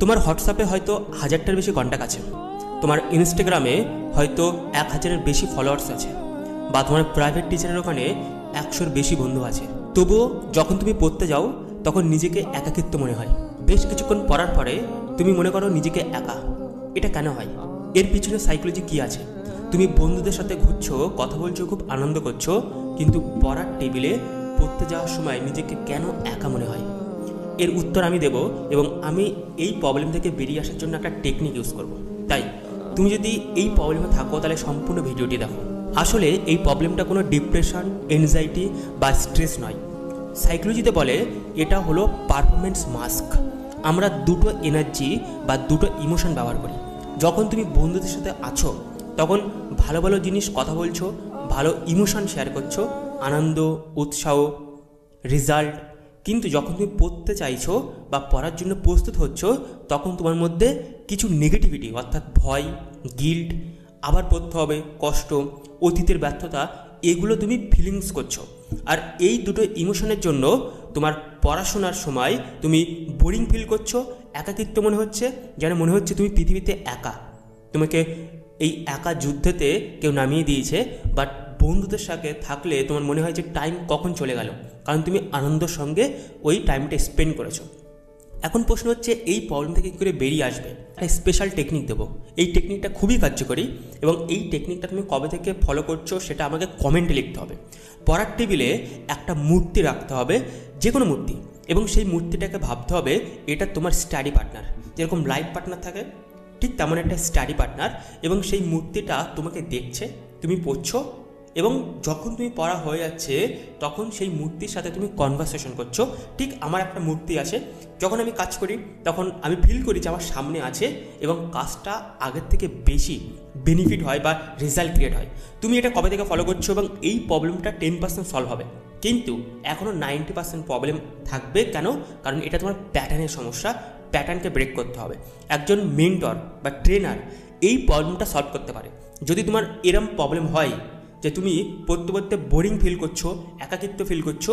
তোমার হোয়াটসঅ্যাপে হয়তো 1000টার বেশি কন্ট্যাক্ট আছে, তোমার ইনস্টাগ্রামে হয়তো 1000-এর বেশি ফলোয়ার্স আছে, বা তোমার প্রাইভেট টিচারের ওখানে 100-র বেশি বন্ধু আছে। তবুও যখন তুমি পড়তে যাও তখন নিজেকে একাকিত্ব মনে হয়। বেশ কিছুক্ষণ পড়ার পরে তুমি মনে করো নিজেকে একা। এটা কেন হয়? এর পিছনে সাইকোলজি কী আছে? তুমি বন্ধুদের সাথে ঘুরছো, কথা বলছো, খুব আনন্দ করছো, কিন্তু পড়ার টেবিলে পড়তে যাওয়ার সময় নিজেকে কেন একা মনে হয়? এর উত্তর আমি দেব, এবং আমি এই প্রবলেম থেকে বেরিয়ে আসার জন্য একটা টেকনিক ইউজ করব। তাই তুমি যদি এই প্রবলেমে থাকো তাহলে সম্পূর্ণ ভিডিওটি দেখো। আসলে এই প্রবলেমটা কোনো ডিপ্রেশন, এনজাইটি বা স্ট্রেস নয়। সাইকোলজিতে বলে এটা হলো পারফরমেন্স মাস্ক। আমরা দুটো এনার্জি বা দুটো ইমোশন ব্যবহার করি। যখন তুমি বন্ধুদের সাথে আছো তখন ভালো ভালো জিনিস কথা বলছো, ভালো ইমোশন শেয়ার করছো, আনন্দ, উৎসাহ, রেজাল্ট। কিন্তু যখন তুমি পড়তে চাইছো বা পড়ার জন্য প্রস্তুত হচ্ছ তখন তোমার মধ্যে কিছু নেগেটিভিটি, অর্থাৎ ভয়, গিল্ট, আবার পড়তে হবে, কষ্ট, অতীতের ব্যর্থতা, এগুলো তুমি ফিলিংস করছো। আর এই দুটো ইমোশনের জন্য তোমার পড়াশোনার সময় তুমি বোরিং ফিল করছো, একাকিত্ব মনে হচ্ছে, যেন মনে হচ্ছে তুমি পৃথিবীতে একা। তোমাকে এই একা যুদ্ধেতে কেউ নামিয়ে দিয়েছে, বাট বন্ধুদের সাথে থাকলে তোমার মনে হয় যে টাইম কখন চলে গেল, কারণ তুমি আনন্দের সঙ্গে ওই টাইমটা স্পেন্ড করেছো। এখন প্রশ্ন হচ্ছে এই প্রবলেম থেকে কী করে বেরিয়ে আসবে? একটা স্পেশাল টেকনিক দেবো। এই টেকনিকটা খুবই কার্যকরী, এবং এই টেকনিকটা তুমি কবে থেকে ফলো করছো সেটা আমাকে কমেন্টে লিখতে হবে। পড়ার টেবিলে একটা মূর্তি রাখতে হবে, যে কোনো মূর্তি, এবং সেই মূর্তিটাকে ভাবতে হবে এটা তোমার স্টাডি পার্টনার। যেরকম লাইফ পার্টনার থাকে, ঠিক তেমন একটা স্টাডি পার্টনার, এবং সেই মূর্তিটা তোমাকে দেখছে, তুমি পড়ছো, এবং যখন তুমি পড়া হয়ে যাচ্ছে তখন সেই মূর্তির সাথে তুমি কনভারসেশন করছো। ঠিক আমার একটা মূর্তি আছে, যখন আমি কাজ করি তখন আমি ফিল করি যে আমার সামনে আছে, এবং কাজটা আগের থেকে বেশি বেনিফিট হয় বা রেজাল্ট ক্রিয়েট হয়। তুমি এটা কবে থেকে ফলো করছো, এবং এই প্রবলেমটা 10% সলভ হবে, কিন্তু এখনও 90% প্রবলেম থাকবে। কেন? কারণ এটা তোমার প্যাটার্নের সমস্যা, প্যাটার্নকে ব্রেক করতে হবে। একজন মেন্টর বা ট্রেনার এই প্রবলেমটা সলভ করতে পারে। যদি তোমার এরম প্রবলেম হয় যে তুমি পড়তে পড়তে বোরিং ফিল করছো, একাকিত্ব ফিল করছো,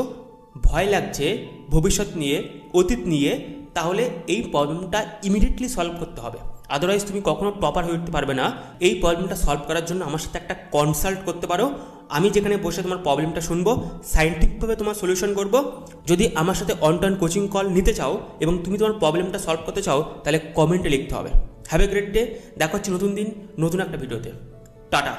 ভয় লাগছে ভবিষ্যৎ নিয়ে, অতীত নিয়ে, তাহলে এই প্রবলেমটা ইমিডিয়েটলি সলভ করতে হবে। আদারওয়াইজ তুমি কখনো টপার হয়ে উঠতে পারবে না। এই প্রবলেমটা সলভ করার জন্য আমার সাথে একটা কনসাল্ট করতে পারো। আমি যেখানে বসে তোমার প্রবলেমটা শুনবো, সায়েন্টিফিকভাবে তোমার সলিউশন করব। যদি আমার সাথে অন টাইম কোচিং কল নিতে চাও এবং তুমি তোমার প্রবলেমটা সলভ করতে চাও, তাহলে কমেন্টে লিখতে হবে। Have a great day. দেখা হচ্ছে নতুন দিন, নতুন একটা ভিডিওতে। টাটা।